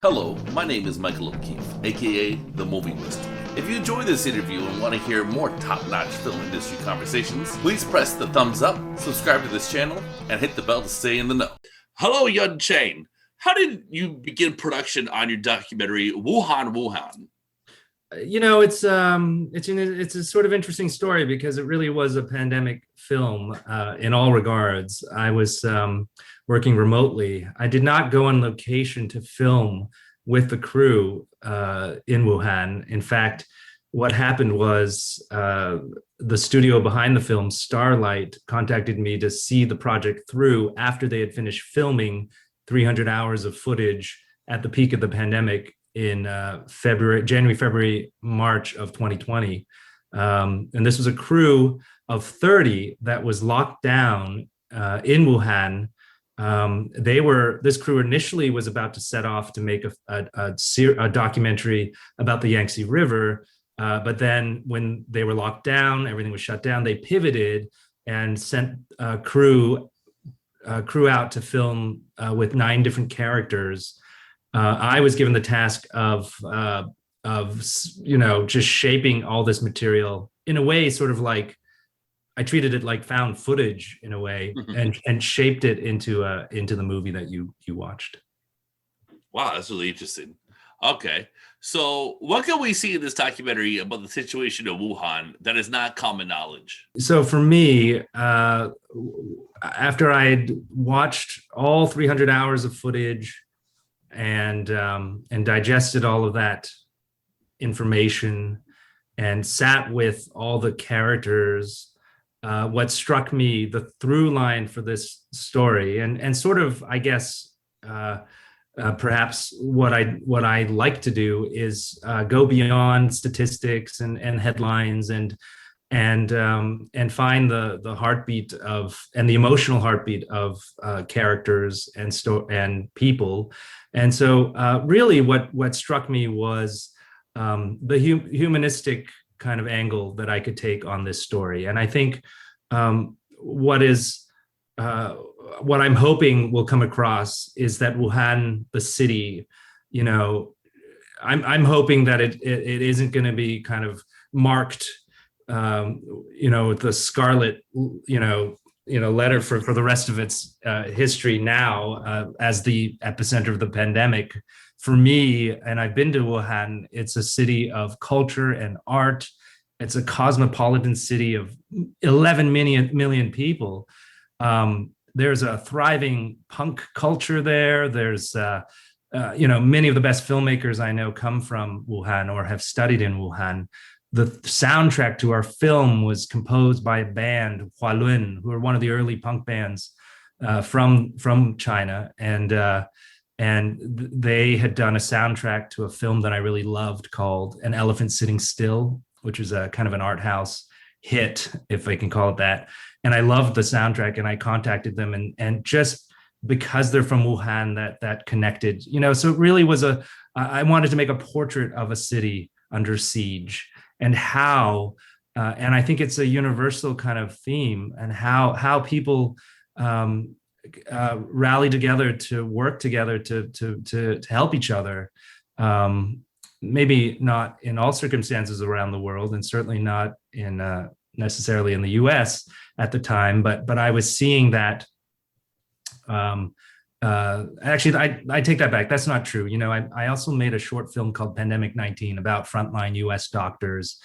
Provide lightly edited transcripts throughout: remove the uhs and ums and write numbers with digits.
Hello, my name is Michael O'Keefe, aka The Movie Wist. If you enjoy this interview and want to hear more top-notch film industry conversations, please press the thumbs up, subscribe to this channel, and hit the bell to stay in the know. Hello, young Chang. How did you begin production on your documentary Wuhan Wuhan? It's a sort of interesting story because it really was a pandemic film in all regards. I was working remotely. I did not go on location to film with the crew in Wuhan. In fact, what happened was the studio behind the film, Starlight, contacted me to see the project through after they had finished filming 300 hours of footage at the peak of the pandemic in January, February, March of 2020. And this was a crew of 30 that was locked down in Wuhan. This crew initially was about to set off to make a documentary about the Yangtze River. But then when they were locked down, everything was shut down, they pivoted and sent a crew out to film with 9 different characters. I was given the task of just shaping all this material in a way, sort of like I treated it like found footage in a way, and shaped it into the movie that you watched. Wow, that's really interesting. Okay, so what can we see in this documentary about the situation in Wuhan that is not common knowledge? So for me, after I had watched all 300 hours of footage and digested all of that information and sat with all the characters, what struck me, the through line for this story, and sort of, I guess, perhaps what I like to do is go beyond statistics and headlines and find the heartbeat of, and the emotional heartbeat of characters and people. And so really what struck me was the humanistic kind of angle that I could take on this story. And I think what I'm hoping will come across is that Wuhan, the city, I'm hoping that it isn't going to be kind of marked, with the scarlet, letter for the rest of its history now as the epicenter of the pandemic. For me, and I've been to Wuhan, it's a city of culture and art. It's a cosmopolitan city of 11 million people. There's a thriving punk culture there. There's, many of the best filmmakers I know come from Wuhan or have studied in Wuhan. The soundtrack to our film was composed by a band, Hualun, who are one of the early punk bands from China, and they had done a soundtrack to a film that I really loved called An Elephant Sitting Still, which is a kind of an art house hit, if I can call it that. And I loved the soundtrack, and I contacted them, and just because they're from Wuhan, that connected. So it really was I wanted to make a portrait of a city under siege, and how, and I think it's a universal kind of theme, and how people rally together to work together to help each other. Maybe not in all circumstances around the world, and certainly not in necessarily in the U.S. at the time, but I was seeing that. Actually, I take that back. That's not true. I also made a short film called Pandemic 19 about frontline U.S. doctors,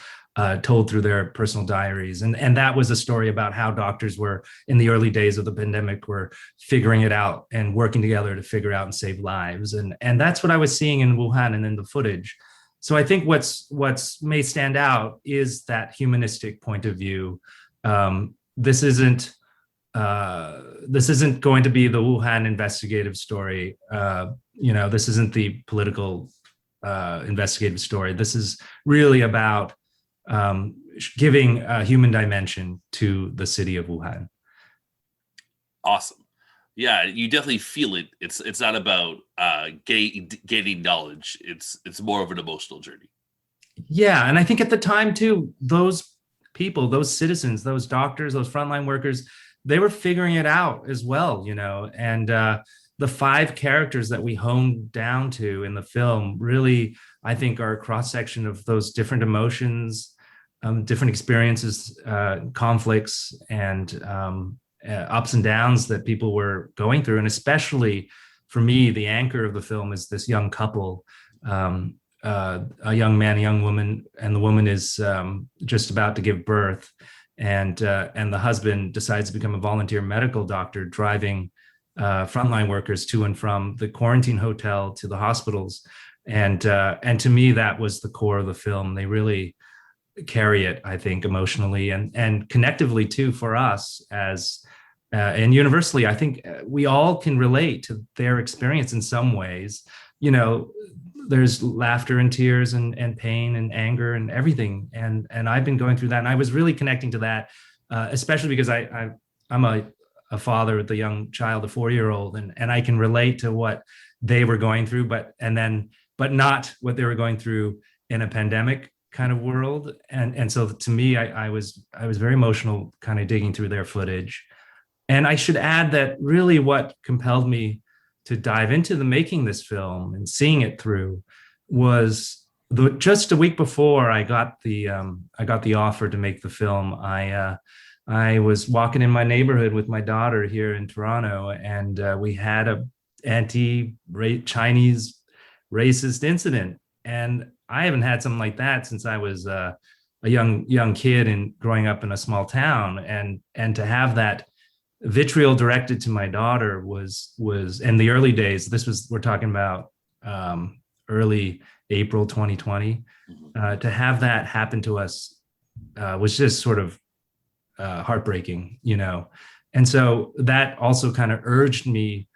told through their personal diaries. And that was a story about how doctors were, in the early days of the pandemic, were figuring it out and working together to figure out and save lives. And that's what I was seeing in Wuhan and in the footage. So I think what's may stand out is that humanistic point of view. This isn't going to be the Wuhan investigative story. This isn't the political investigative story. This is really about giving a human dimension to the city of Wuhan. Awesome. Yeah, you definitely feel it. It's not about gaining knowledge. It's more of an emotional journey. Yeah, and I think at the time too, those people, those citizens, those doctors, those frontline workers, they were figuring it out as well, and the five characters that we honed down to in the film really, I think, are a cross section of those different emotions, different experiences, conflicts, and ups and downs that people were going through. And especially for me, the anchor of the film is this young couple, a young man, a young woman, and the woman is just about to give birth, and the husband decides to become a volunteer medical doctor, driving frontline workers to and from the quarantine hotel to the hospitals. And to me, that was the core of the film. They really carry it, I think, emotionally and connectively too, for us as and universally. I think we all can relate to their experience in some ways. You know, there's laughter and tears and pain and anger and everything. And I've been going through that, and I was really connecting to that, especially because I'm a father with a young child, a 4-year-old, and I can relate to what they were going through, but not what they were going through in a pandemic kind of world. And so to me, I was very emotional, kind of digging through their footage. And I should add that really what compelled me to dive into the making this film and seeing it through was just a week before I got the offer to make the film. I was walking in my neighborhood with my daughter here in Toronto, and we had a anti-Chinese racist incident. And I haven't had something like that since I was a young kid and growing up in a small town. And to have that vitriol directed to my daughter was in the early days. We're talking about early April 2020. To have that happen to us was just sort of heartbreaking, you know. And so that also kind of urged me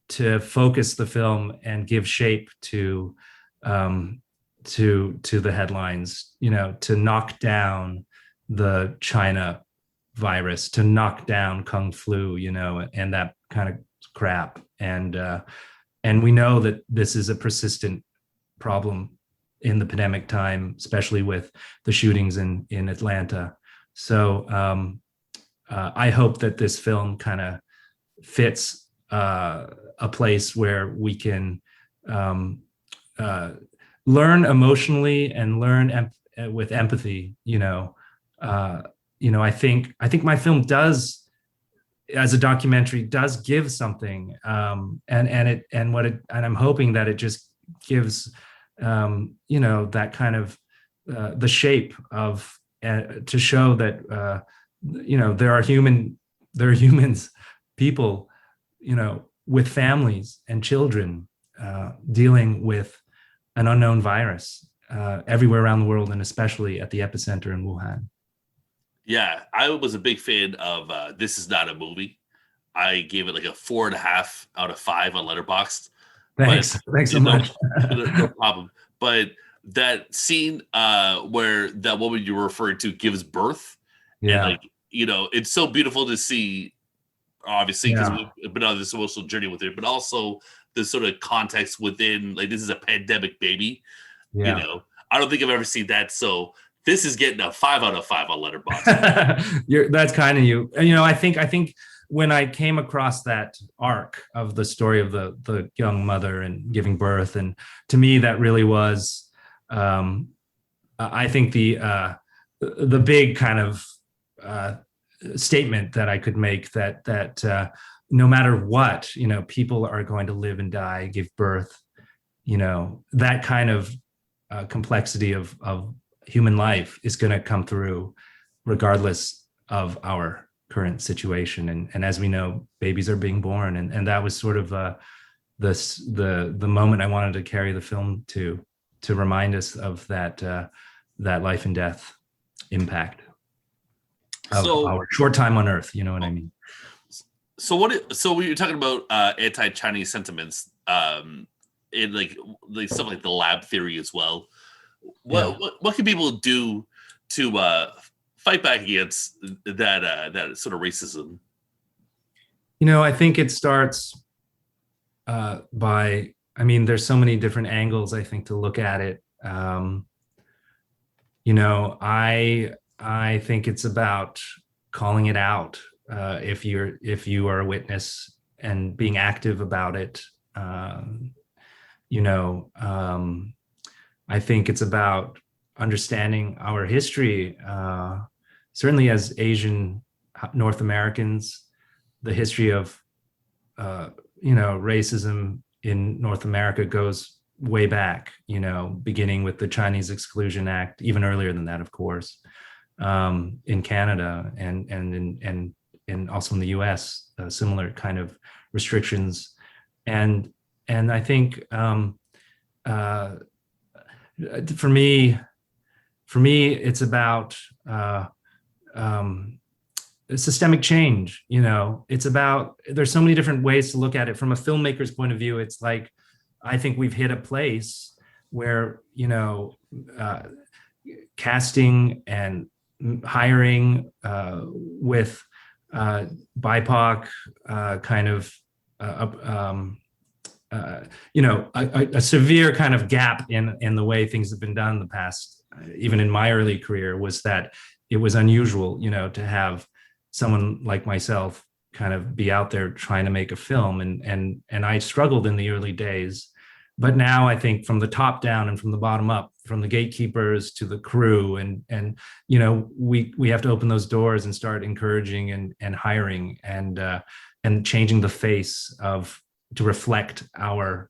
to focus the film and give shape to the headlines, you know, to knock down the China virus, to knock down Kung flu, you know, and that kind of crap. And we know that this is a persistent problem in the pandemic time, especially with the shootings in Atlanta. So I hope that this film kind of fits a place where we can learn emotionally and learn with empathy. I think my film does, as a documentary, does give something, and I'm hoping that it just gives that kind of the shape of to show that there are humans, people, with families and children dealing with an unknown virus everywhere around the world, and especially at the epicenter in Wuhan. Yeah, I was a big fan of This Is Not a Movie. I gave it like a 4.5 out of 5 on Letterboxd. Thanks so much. No problem. But that scene where that woman you were referring to gives birth, and it's so beautiful to see. Obviously, because we've been on this emotional journey with it, but also the sort of context within, like, this is a pandemic baby. I don't think I've ever seen that. So this is getting a 5 out of 5 on Letterboxd. That's kind of you. I think when I came across that arc of the story of the young mother and giving birth, and to me that really was, I think the big kind of statement that I could make that no matter what, people are going to live and die, give birth, that kind of complexity of human life is going to come through regardless of our current situation. And as we know, babies are being born. And that was sort of the moment I wanted to carry the film to remind us of that life and death impact of our short time on Earth. You know what I mean? So when you're talking about anti-Chinese sentiments, in like stuff like the lab theory as well, what can people do to fight back against that sort of racism? I think it starts by, there's so many different angles, I think, to look at it. I think it's about calling it out if you are a witness and being active about it. You know, I think it's about understanding our history, certainly as Asian North Americans, the history of, you know, racism in North America goes way back, you know, beginning with the Chinese Exclusion Act, even earlier than that, of course, in Canada and also in the US, similar kind of restrictions. And I think for me, it's about systemic change. You know, it's about, there's so many different ways to look at it. From a filmmaker's point of view, it's like, I think we've hit a place where, you know, casting and hiring with BIPOC kind of you know, a severe kind of gap in the way things have been done in the past, even in my early career, was that it was unusual, you know, to have someone like myself kind of be out there trying to make a film. And I struggled in the early days. But now I think from the top down and from the bottom up, from the gatekeepers to the crew, and you know, we have to open those doors and start encouraging and hiring and changing the face of, to reflect our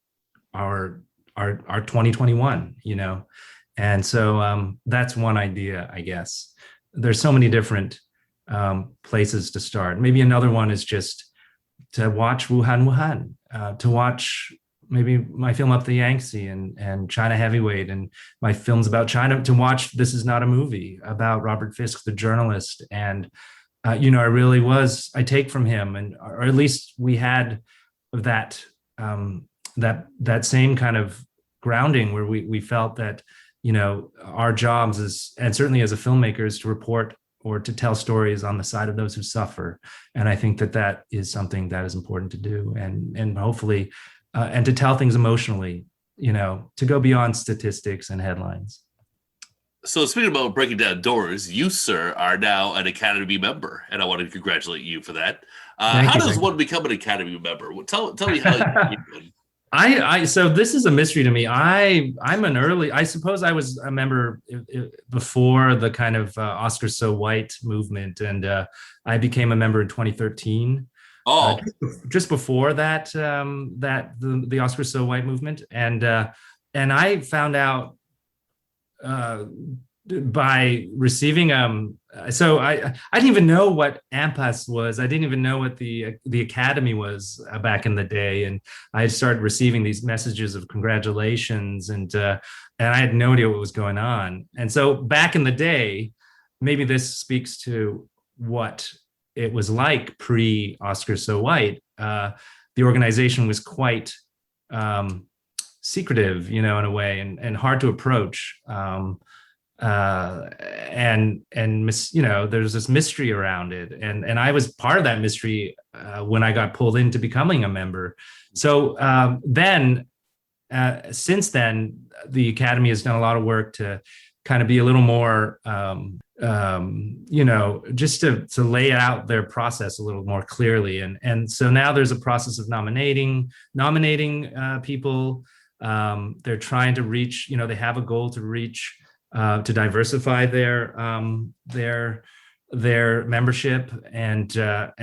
2021, you know. And so that's one idea, I guess. There's so many different places to start. Maybe another one is just to watch Wuhan Wuhan, to watch maybe my film Up the Yangtze and China Heavyweight and my films about China, to watch This Is Not a Movie about Robert Fisk, the journalist. And, you know, I take from him, and or at least we had that that same kind of grounding where we felt that, you know, our jobs is, and certainly as a filmmaker, is to report or to tell stories on the side of those who suffer. And I think that is something that is important to do, and hopefully and to tell things emotionally, you know, to go beyond statistics and headlines. So speaking about breaking down doors, you, sir, are now an Academy member, and I want to congratulate you for that. How does one become an Academy member? Tell me how you did. So this is a mystery to me. I suppose I was a member before the kind of Oscar So White movement, and I became a member in 2013. Oh, just before that, the Oscar So White movement, and I found out by receiving so I didn't even know what AMPAS was. I didn't even know what the Academy was back in the day, and I started receiving these messages of congratulations, and I had no idea what was going on. And so back in the day, maybe this speaks to what it was like pre-Oscar So White. The organization was quite secretive, you know, in a way, and hard to approach. And you know, there's this mystery around it, and I was part of that mystery when I got pulled into becoming a member. So since then, the Academy has done a lot of work to kind of be a little more, you know, just to lay out their process a little more clearly. And so now there's a process of nominating people. They're trying to reach, you know, they have a goal to reach, to diversify their membership. And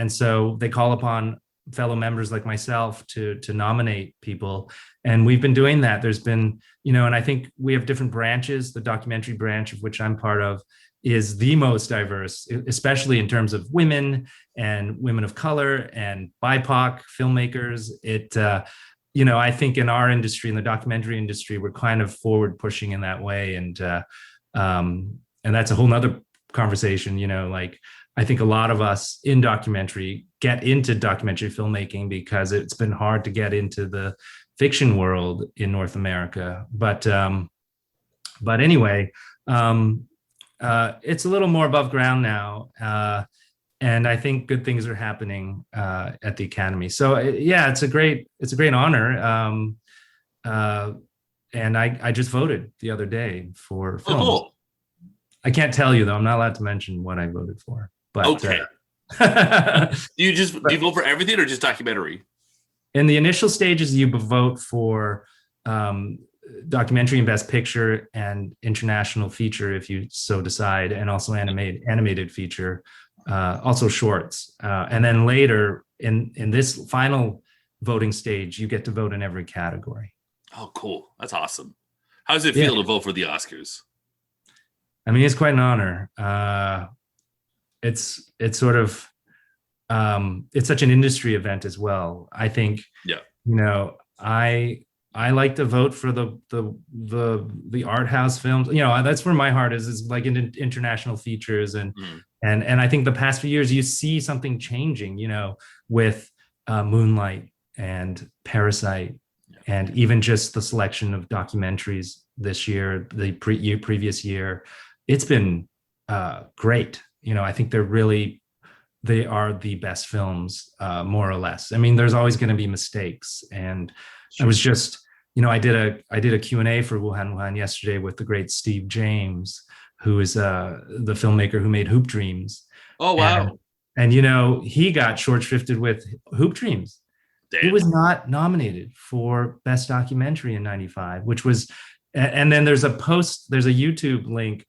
so they call upon fellow members like myself to nominate people. And we've been doing that. There's been, you know, and I think we have different branches. The documentary branch, of which I'm part of, is the most diverse, especially in terms of women and women of color and BIPOC filmmakers. You know, I think in our industry, in the documentary industry, we're kind of forward pushing in that way. And that's a whole nother conversation, you know, like, I think a lot of us in documentary get into documentary filmmaking because it's been hard to get into the fiction world in North America. But anyway, it's a little more above ground now. And I think good things are happening at the Academy. So yeah, it's a great honor. And I just voted the other day for film. Oh, cool. I can't tell you though. I'm not allowed to mention what I voted for. But okay. Do you vote for everything or just documentary? in the initial stages, you vote for um, documentary and best picture and international feature if you so decide, and also animated feature, also shorts. And then later in this final voting stage, you get to vote in every category. Oh, cool. That's awesome. How does it Yeah. feel to vote for the Oscars? I mean, it's quite an honor. It's sort of it's such an industry event as well. I think, Yeah. you know, I like to vote for the art house films. You know, that's where my heart is like in international features, and and I think the past few years you see something changing. You know, with Moonlight and Parasite, and even just the selection of documentaries this year, the previous year, it's been great. You know, I think they are the best films, more or less. I mean, there's always going to be mistakes, and I was just, you know, I did a Q&A for Wuhan Wuhan yesterday with the great Steve James, who is the filmmaker who made Hoop Dreams. Oh, wow. And you know, he got short shrifted with Hoop Dreams. Damn. He was not nominated for Best Documentary in '95, which was, and then there's a YouTube link,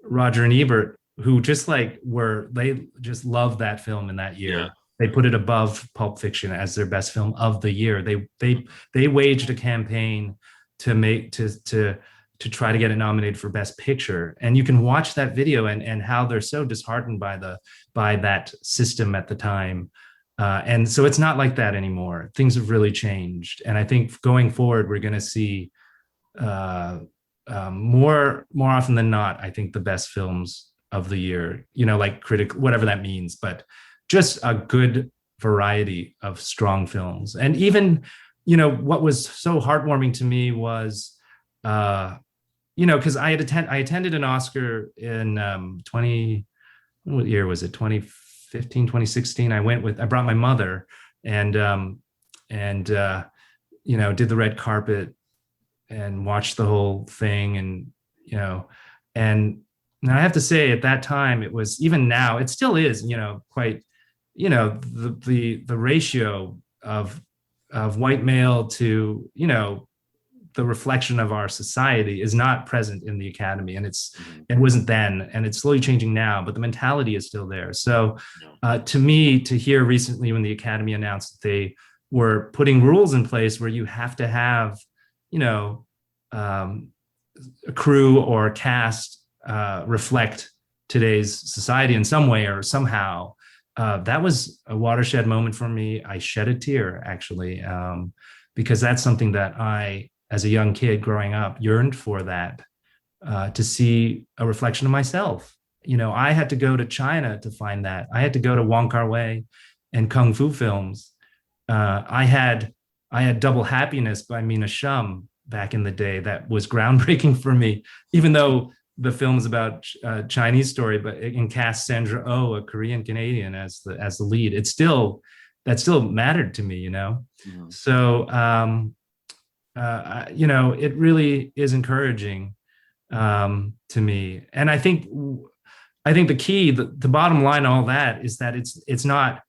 Roger and Ebert, who just they just loved that film in that year. Yeah. They put it above Pulp Fiction as their best film of the year. They waged a campaign to try to get it nominated for Best Picture. And you can watch that video and how they're so disheartened by that system at the time. And so it's not like that anymore. Things have really changed. And I think going forward, we're going to see more often than not, I think the best films of the year, you know, like whatever that means, but just a good variety of strong films. And even, you know, what was so heartwarming to me was, you know, because I attended an Oscar in what year was it? 2015, 2016. I brought my mother and you know, did the red carpet and watched the whole thing, and you know, and I have to say at that time it was, even now it still is, you know, quite, you know, the ratio of white male to, you know, the reflection of our society is not present in the Academy, and it wasn't then, and it's slowly changing now, but the mentality is still there. So to me, to hear recently when the Academy announced that they were putting rules in place where you have to have, you know, a crew or a cast reflect today's society in some way or somehow, that was a watershed moment for me. I shed a tear, actually, because that's something that I, as a young kid growing up, yearned for, that to see a reflection of myself. You know, I had to go to China to find that. I had to go to Wong Kar-wai and Kung Fu films. I had Double Happiness by Mina Shum back in the day that was groundbreaking for me, even though the film is about a Chinese story, but it can cast Sandra Oh, a Korean Canadian, as the lead. That still mattered to me, you know? Mm-hmm. So, you know, it really is encouraging to me. And I think the key, the bottom line of all that is that it's not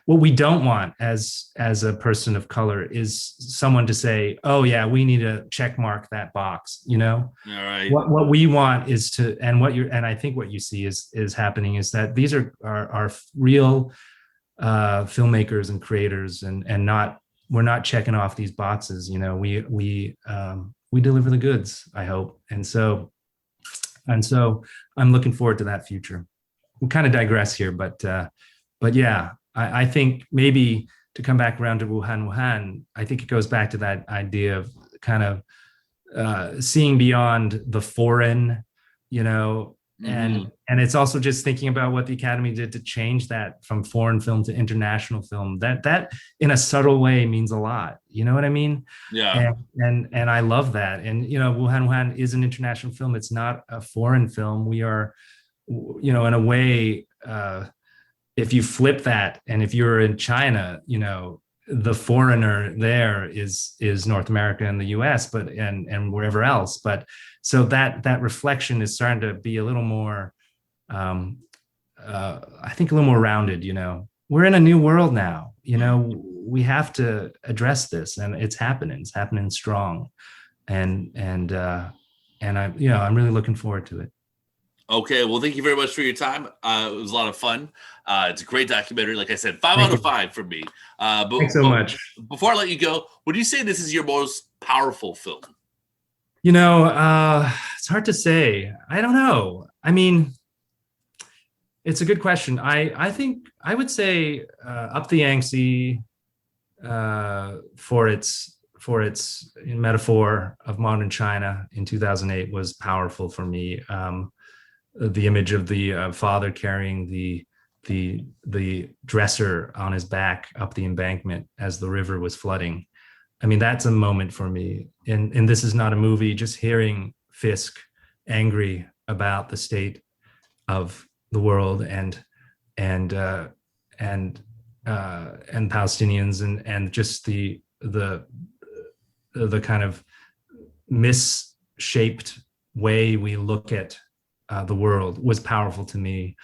what we don't want as a person of color is someone to say, oh yeah, we need to check mark that box, you know. All right. What we want is to, and I think what you see is happening is that these are real filmmakers and creators, and we're not checking off these boxes, you know. We deliver the goods, I hope. And so I'm looking forward to that future. We kind of digress here, but yeah, I think maybe to come back around to Wuhan Wuhan, I think it goes back to that idea of kind of seeing beyond the foreign, you know, and it's also just thinking about what the Academy did to change that from foreign film to international film. That in a subtle way means a lot. You know what I mean? Yeah. And I love that. And you know, Wuhan Wuhan is an international film. It's not a foreign film. We are, you know, in a way, if you flip that, and if you're in China, you know, the foreigner there is North America and the US, but and wherever else. But so that reflection is starting to be a little more, I think a little more rounded, you know. We're in a new world now. you know, we have to address this, and it's happening strong. And I, you know, I'm really looking forward to it. Okay, well, thank you very much for your time. It was a lot of fun. It's a great documentary. Like I said, five Thank out of you. five for me. Thanks so But much. before I let you go, would you say this is your most powerful film? You know, it's hard to say. I don't know. I mean, it's a good question. I think I would say Up the Yangtze, for its metaphor of modern China in 2008 was powerful for me. The image of the father carrying the dresser on his back up the embankment as the river was flooding. I mean, that's a moment for me. And this is not a movie. Just hearing Fisk angry about the state of the world and Palestinians and just the kind of misshaped way we look at the world was powerful to me.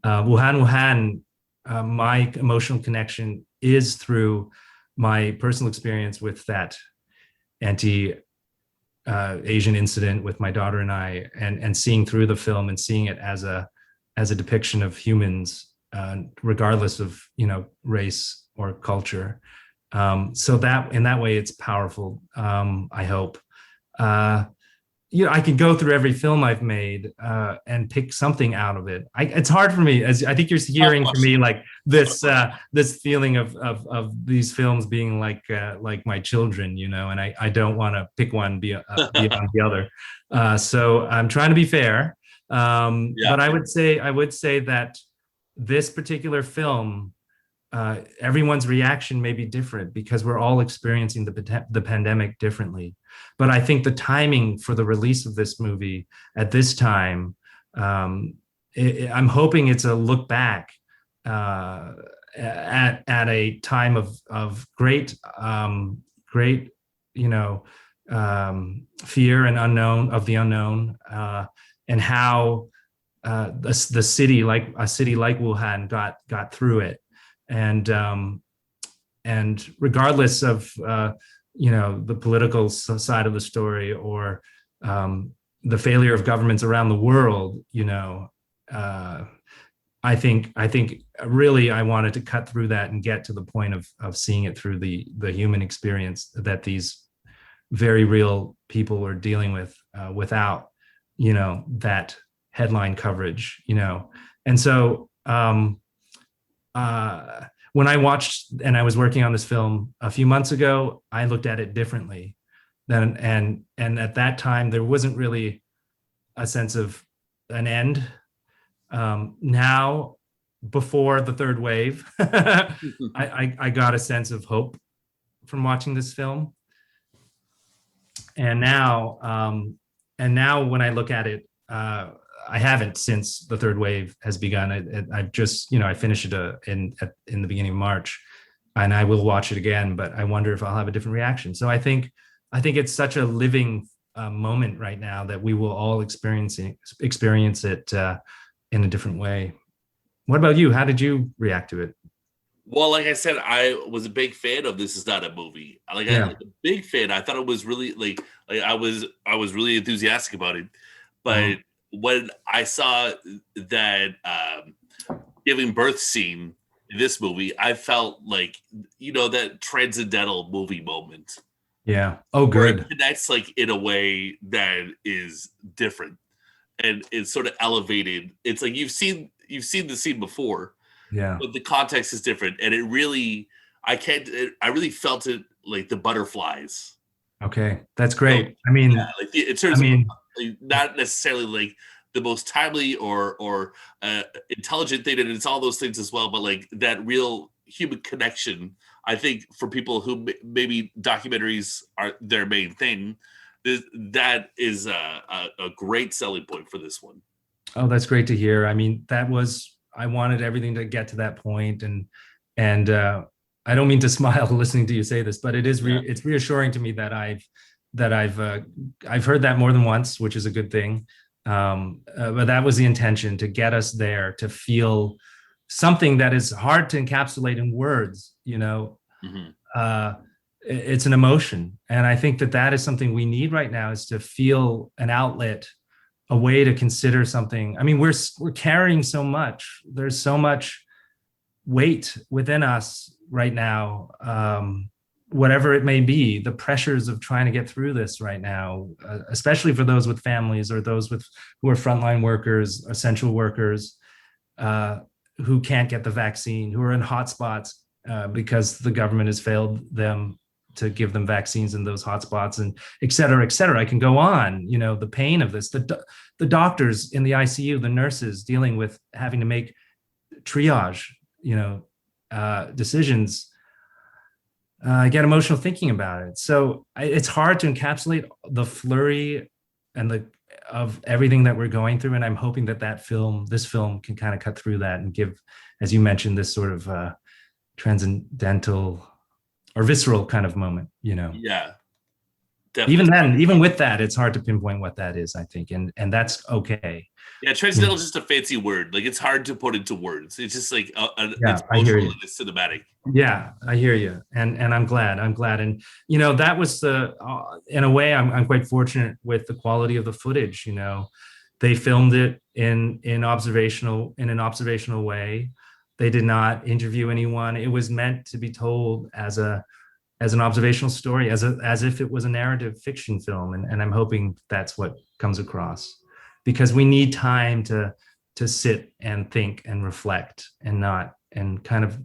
Wuhan Wuhan, my emotional connection is through my personal experience with that anti Asian incident with my daughter and I, and seeing through the film and seeing it as a depiction of humans, regardless of, you know, race or culture. So that in that way, it's powerful. I hope. You know, I could go through every film I've made and pick something out of it. It's hard for me, as I think you're hearing from me, like this feeling of these films being like my children, you know, and I don't want to pick one beyond the other. So I'm trying to be fair, but I would say that this particular film, everyone's reaction may be different because we're all experiencing the pandemic differently. But I think the timing for the release of this movie at this time, I'm hoping it's a look back at a time of great, you know, fear and unknown, and how the city, like a city like Wuhan, got through it. And regardless of you know, the political side of the story or the failure of governments around the world, you know, I think really I wanted to cut through that and get to the point of seeing it through the human experience that these very real people were dealing with without, you know, that headline coverage, you know. And so when I watched and I was working on this film a few months ago, I looked at it differently. And at that time, there wasn't really a sense of an end. Now, before the third wave, I got a sense of hope from watching this film. And now when I look at it, I haven't since the third wave has begun. I've just, you know, I finished it in the beginning of March, and I will watch it again. But I wonder if I'll have a different reaction. So I think it's such a living moment right now that we will all experience it in a different way. What about you? How did you react to it? Well, like I said, I was a big fan of This Is Not a Movie. Like, Yeah. I'm a big fan. I thought it was really like I was really enthusiastic about it. But when I saw that giving birth scene in this movie, I felt like, you know, that transcendental movie moment. Yeah. Oh, Where good. it connects like in a way that is different and it's sort of elevated. It's like you've seen the scene before, Yeah. but the context is different, and it really I really felt it like the butterflies. Okay. That's great. So, I mean, yeah, like in terms of like, not necessarily like the most timely or intelligent thing, and it's all those things as well, but like that real human connection. I think for people who maybe documentaries are their main thing, that is a great selling point for this one. oh, that's great to hear. I mean, I wanted everything to get to that point, and I don't mean to smile listening to you say this, but it's reassuring to me that I've heard that more than once, which is a good thing. But that was the intention, to get us there, to feel something that is hard to encapsulate in words, you know. Mhm. It's an emotion, and I think that that is something we need right now, is to feel an outlet, a way to consider something. I mean, we're carrying so much. There's so much weight within us right now, whatever it may be, the pressures of trying to get through this right now, especially for those with families, or those with who are frontline workers, essential workers, who can't get the vaccine, who are in hotspots because the government has failed them to give them vaccines in those hotspots, and et cetera, et cetera. I can go on. You know, the pain of this, the doctors in the ICU, the nurses dealing with having to make triage, you know, decisions. I get emotional thinking about it. So it's hard to encapsulate the flurry and the of everything that we're going through. And I'm hoping that this film can kind of cut through that and give, as you mentioned, this sort of transcendental or visceral kind of moment, you know. Yeah, definitely. Even then, even with that, it's hard to pinpoint what that is, I think. And that's okay. Yeah, transcendental is just a fancy word. Like, it's hard to put into words. It's just like it's I hear emotional you. and it's cinematic. Yeah, I hear you, and I'm glad. And you know, that was the in a way, I'm quite fortunate with the quality of the footage. You know, they filmed it in an observational way. They did not interview anyone. It was meant to be told as an observational story, as if it was a narrative fiction film, and I'm hoping that's what comes across, because we need time to sit and think and reflect, and kind of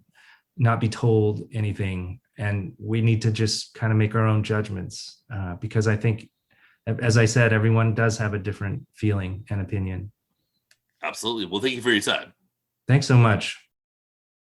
not be told anything, and we need to just kind of make our own judgments, because I think, as I said, everyone does have a different feeling and opinion. Absolutely. Well, thank you for your time. Thanks so much.